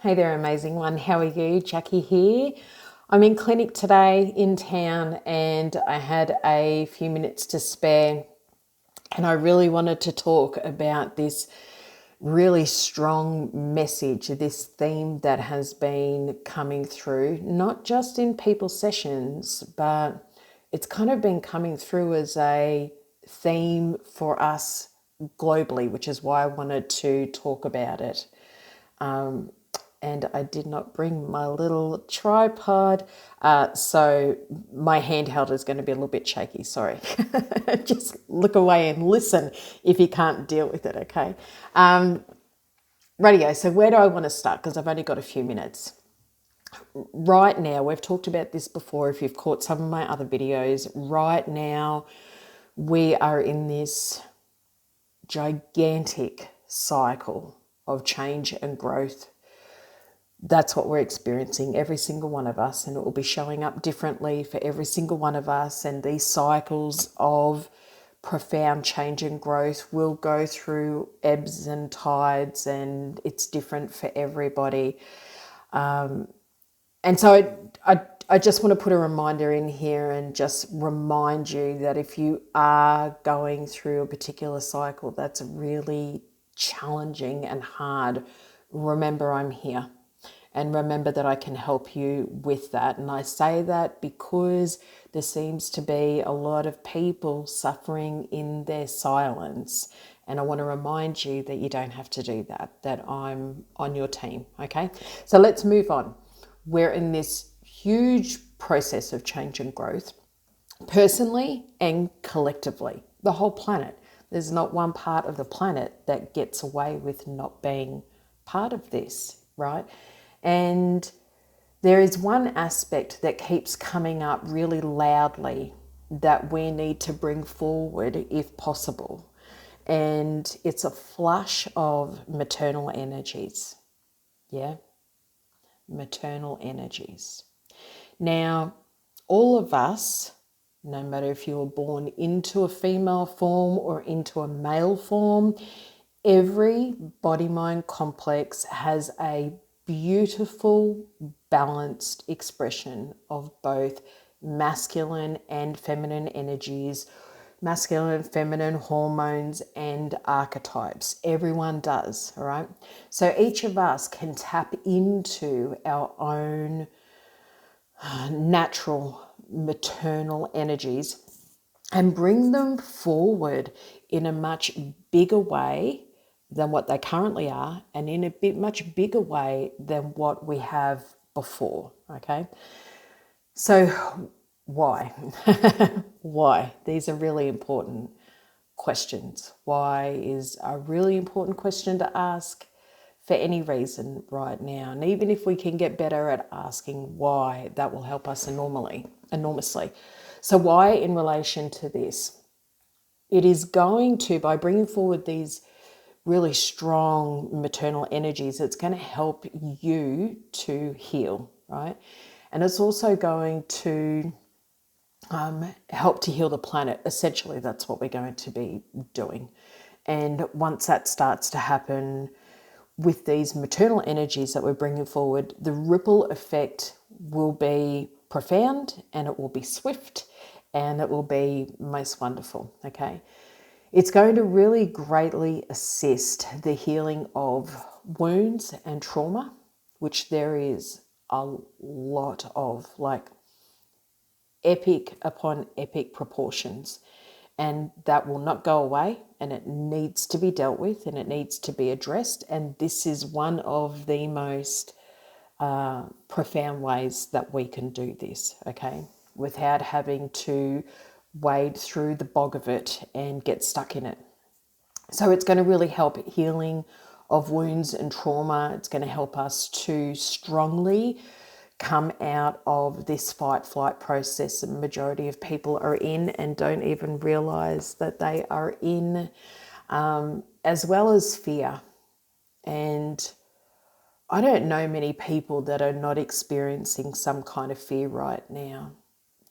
Hey there, amazing one. How are you? Jackie here. I'm in clinic today in town and I had a few minutes to spare, and I really wanted to talk about this really strong message, this theme that has been coming through, not just in people's sessions, but it's kind of been coming through as a theme for us globally, which is why I wanted to talk about it. And I did not bring my little tripod, so my handheld is going to be a little bit shaky. Sorry. Just look away and listen if you can't deal with it, okay? Radio, so where do I want to start? Because I've only got a few minutes. Right now, we've talked about this before if you've caught some of my other videos. Right now, we are in this gigantic cycle of change and growth. That's what we're experiencing, every single one of us, and it will be showing up differently for every single one of us. And these cycles of profound change and growth will go through ebbs and tides, and it's different for everybody. And so I just want to put a reminder in here and just remind you that if you are going through a particular cycle that's really challenging and hard, remember I'm here. And remember that I can help you with that. And I say that because there seems to be a lot of people suffering in their silence. And I want to remind you that you don't have to do that, that I'm on your team, okay? So let's move on. We're in this huge process of change and growth, personally and collectively, the whole planet. There's not one part of the planet that gets away with not being part of this, right? And there is one aspect that keeps coming up really loudly that we need to bring forward if possible. And it's a flush of maternal energies. Yeah, maternal energies. Now, all of us, no matter if you were born into a female form or into a male form, every body-mind complex has a beautiful, balanced expression of both masculine and feminine energies, masculine and feminine hormones and archetypes. Everyone does, all right? So each of us can tap into our own natural maternal energies and bring them forward in a much bigger way than what they currently are, and in a much bigger way than what we have before, okay? So why? Why? These are really important questions. Why is a really important question to ask for any reason right now. And even if we can get better at asking why, that will help us enormously. So why in relation to this? It is going to, by bringing forward these really strong maternal energies, it's going to help you to heal, right? And it's also going to help to heal the planet. Essentially, that's what we're going to be doing. And once that starts to happen with these maternal energies that we're bringing forward, the ripple effect will be profound and it will be swift and it will be most wonderful, okay? It's going to really greatly assist the healing of wounds and trauma, which there is a lot of, like epic upon epic proportions. And that will not go away, and it needs to be dealt with and it needs to be addressed. And this is one of the most profound ways that we can do this, okay, without having to wade through the bog of it and get stuck in it. So it's going to really help healing of wounds and trauma. It's going to help us to strongly come out of this fight flight process the majority of people are in and don't even realize that they are in, as well as fear. And I don't know many people that are not experiencing some kind of fear right now.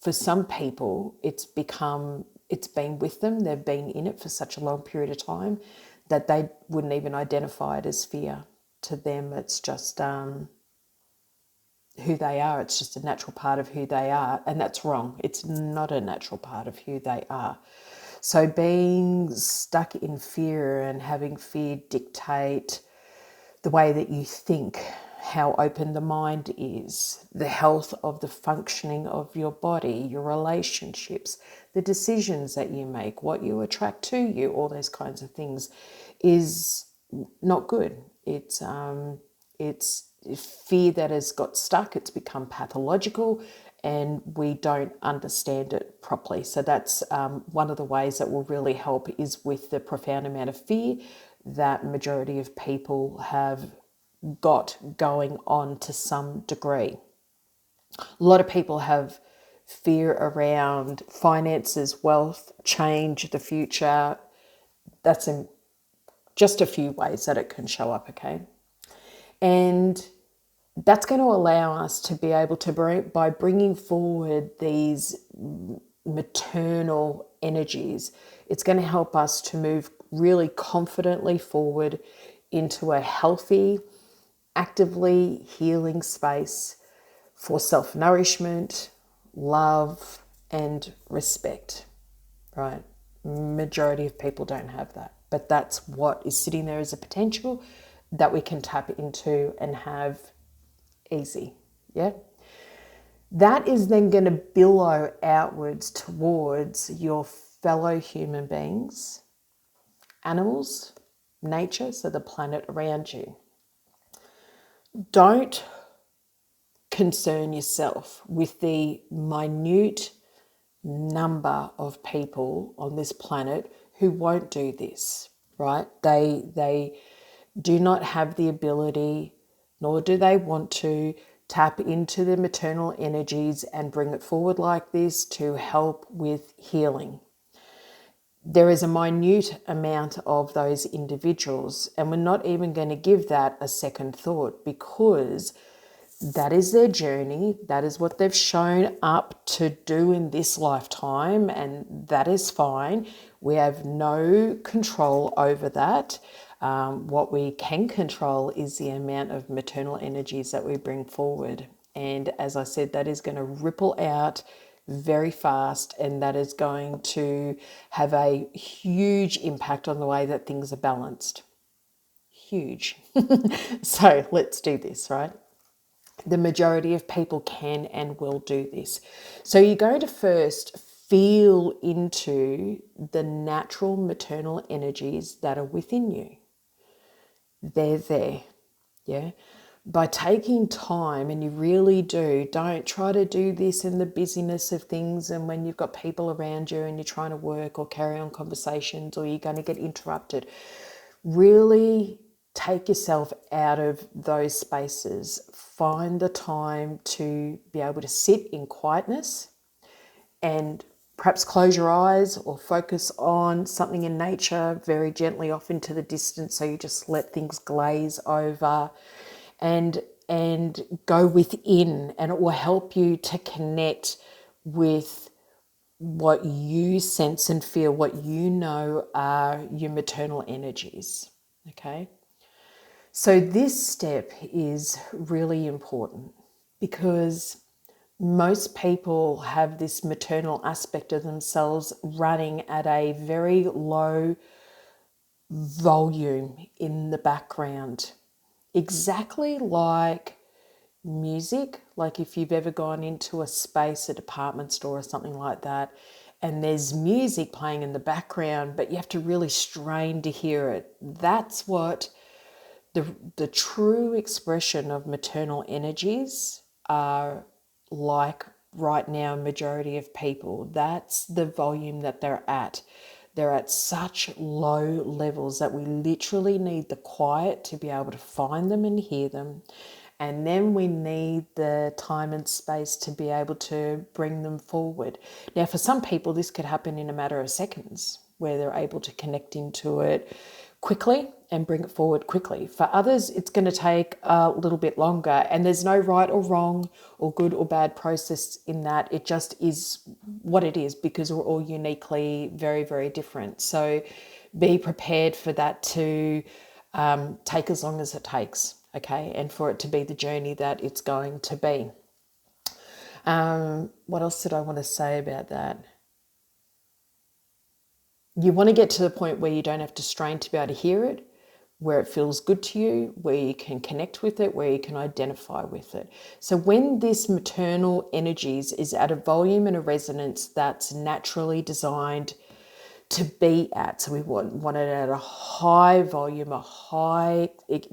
For some people, it's been with them. They've been in it for such a long period of time that they wouldn't even identify it as fear. To them, it's just who they are. It's just a natural part of who they are. And that's wrong. It's not a natural part of who they are. So being stuck in fear and having fear dictate the way that you think, how open the mind is, the health of the functioning of your body, your relationships, the decisions that you make, what you attract to you, all those kinds of things is not good. It's fear that has got stuck. It's become pathological and we don't understand it properly. So that's one of the ways that will really help is with the profound amount of fear that majority of people have got going on to some degree. A lot of people have fear around finances, wealth, change, the future. That's in just a few ways that it can show up, okay? And that's going to allow us to be able to by bringing forward these maternal energies, it's going to help us to move really confidently forward into a healthy, actively healing space for self-nourishment, love, and respect, right? Majority of people don't have that, but that's what is sitting there as a potential that we can tap into and have easy, yeah? That is then going to billow outwards towards your fellow human beings, animals, nature, so the planet around you. Don't concern yourself with the minute number of people on this planet who won't do this, right? They do not have the ability, nor do they want to tap into the maternal energies and bring it forward like this to help with healing. There is a minute amount of those individuals, and we're not even going to give that a second thought because that is their journey. That is what they've shown up to do in this lifetime, and that is fine. We have no control over that. What we can control is the amount of maternal energies that we bring forward. And as I said, that is going to ripple out very fast, and that is going to have a huge impact on the way that things are balanced. Huge. So let's do this, right? The majority of people can and will do this. So you're going to first feel into the natural maternal energies that are within you. They're there, yeah? By taking time, and you really don't try to do this in the busyness of things and when you've got people around you and you're trying to work or carry on conversations or you're going to get interrupted. Really take yourself out of those spaces. Find the time to be able to sit in quietness and perhaps close your eyes or focus on something in nature very gently off into the distance, so you just let things glaze over and go within, and it will help you to connect with what you sense and feel, what you know are your maternal energies, okay? So this step is really important because most people have this maternal aspect of themselves running at a very low volume in the background, exactly like music. Like if you've ever gone into a space, a department store or something like that, and there's music playing in the background, but you have to really strain to hear it. That's what the true expression of maternal energies are like right now. Majority of people, that's the volume that they're at. They're at such low levels that we literally need the quiet to be able to find them and hear them. And then we need the time and space to be able to bring them forward. Now, for some people, this could happen in a matter of seconds where they're able to connect into it quickly and bring it forward quickly. For others, it's going to take a little bit longer, and there's no right or wrong or good or bad process in that. It just is what it is because we're all uniquely very, very different. So be prepared for that to take as long as it takes. okay, and for it to be the journey that it's going to be. What else did I want to say about that? You want to get to the point where you don't have to strain to be able to hear it, where it feels good to you, where you can connect with it, where you can identify with it. So when this maternal energies is at a volume and a resonance that's naturally designed to be at, so we want it at a high volume, a high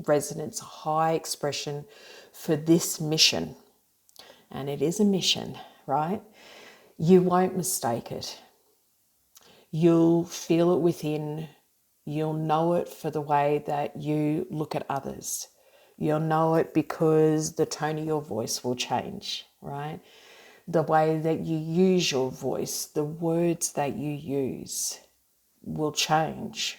resonance, a high expression for this mission, and it is a mission, right? You won't mistake it. You'll feel it within. You'll know it for the way that you look at others. You'll know it because the tone of your voice will change, right? The way that you use your voice, the words that you use will change.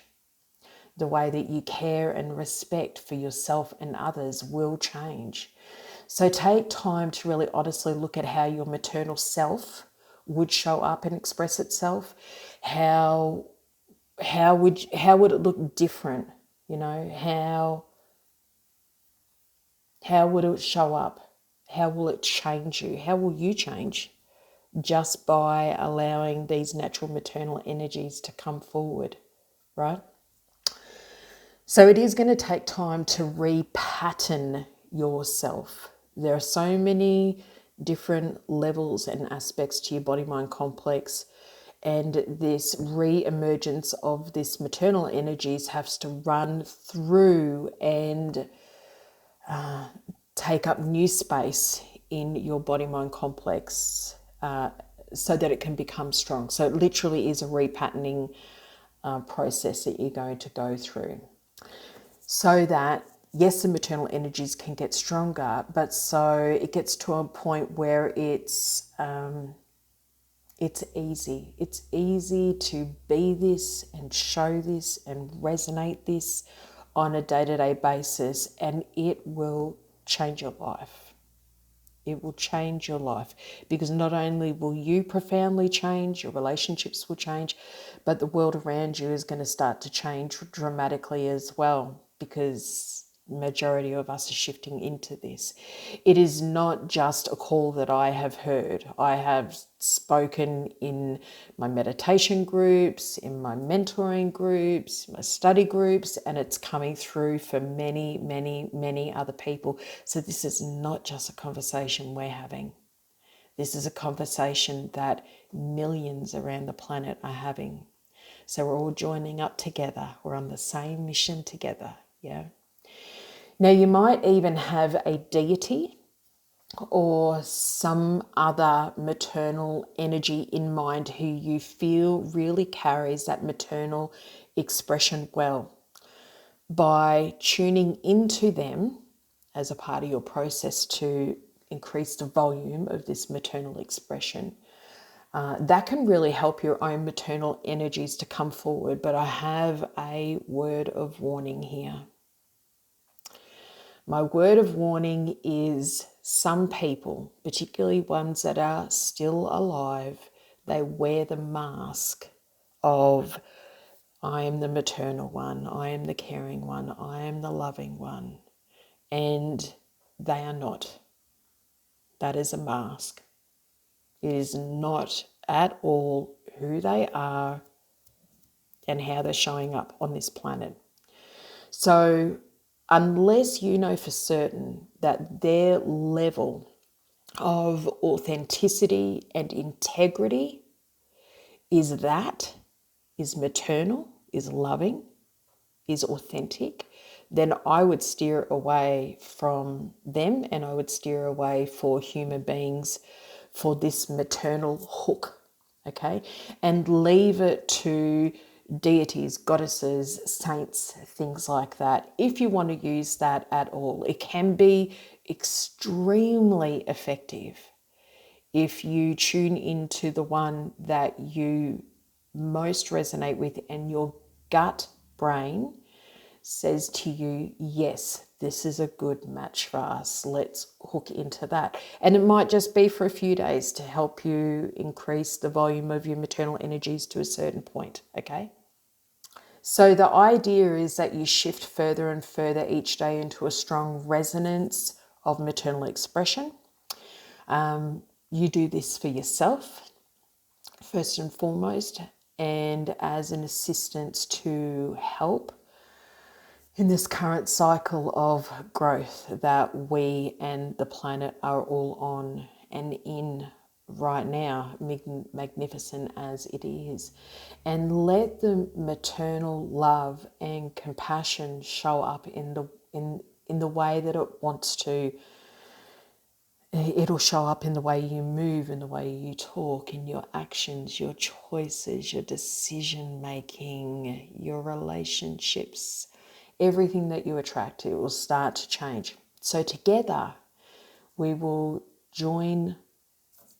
The way that you care and respect for yourself and others will change. So take time to really honestly look at how your maternal self would show up and express itself. How would it look different? You know, how would it show up? How will it change you? How will you change just by allowing these natural maternal energies to come forward, right? So it is going to take time to repattern yourself. There are so many different levels and aspects to your body-mind complex, and this re-emergence of this maternal energies has to run through and take up new space in your body-mind complex so that it can become strong. So it literally is a repatterning process that you're going to go through. So that, yes, the maternal energies can get stronger, but so it gets to a point where it's easy. It's easy to be this and show this and resonate this on a day-to-day basis, and it will change your life. It will change your life, because not only will you profoundly change, your relationships will change, but the world around you is going to start to change dramatically as well, because majority of us are shifting into this. It is not just a call that I have heard. I have spoken in my meditation groups, in my mentoring groups, my study groups, and it's coming through for many, many, many other people. So this is not just a conversation we're having. This is a conversation that millions around the planet are having. So we're all joining up together. We're on the same mission together, yeah? Now, you might even have a deity or some other maternal energy in mind who you feel really carries that maternal expression well. By tuning into them as a part of your process to increase the volume of this maternal expression, that can really help your own maternal energies to come forward. But I have a word of warning here. My word of warning is some people, particularly ones that are still alive, they wear the mask of, I am the maternal one, I am the caring one, I am the loving one. And they are not. That is a mask. It is not at all who they are and how they're showing up on this planet. So unless you know for certain that their level of authenticity and integrity is maternal, is loving, is authentic, then I would steer away from them, and I would steer away for human beings for this maternal hook, okay? And leave it to deities, goddesses, saints, things like that. If you want to use that at all, it can be extremely effective if you tune into the one that you most resonate with and your gut brain says to you, yes, this is a good match for us. Let's hook into that. And it might just be for a few days to help you increase the volume of your maternal energies to a certain point, okay? So the idea is that you shift further and further each day into a strong resonance of maternal expression. You do this for yourself, first and foremost, and as an assistance to help in this current cycle of growth that we and the planet are all on and in right now, magnificent as it is. And let the maternal love and compassion show up in the way that it wants to. It'll show up in the way you move, in the way you talk, in your actions, your choices, your decision making, your relationships, everything that you attract, it will start to change. So together we will join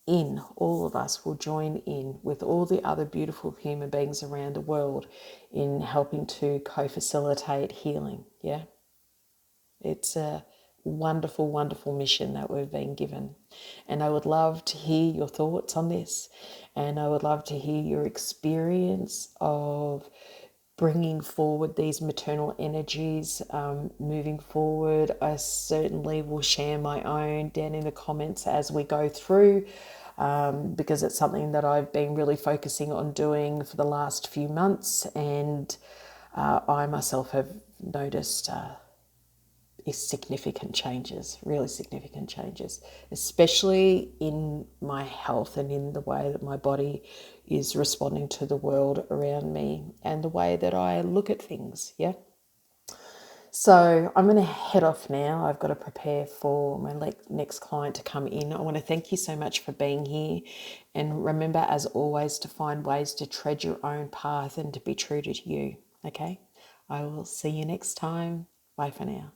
in, all of us will join in with all the other beautiful human beings around the world in helping to co-facilitate healing. Yeah. It's a wonderful, wonderful mission that we've been given. And I would love to hear your thoughts on this. And I would love to hear your experience of bringing forward these maternal energies, moving forward. I certainly will share my own down in the comments as we go through, because it's something that I've been really focusing on doing for the last few months. And I myself have noticed significant changes, really significant changes, especially in my health and in the way that my body is responding to the world around me and the way that I look at things. Yeah. So I'm going to head off now. I've got to prepare for my next client to come in. I want to thank you so much for being here. And remember, as always, to find ways to tread your own path and to be true to you. Okay. I will see you next time. Bye for now.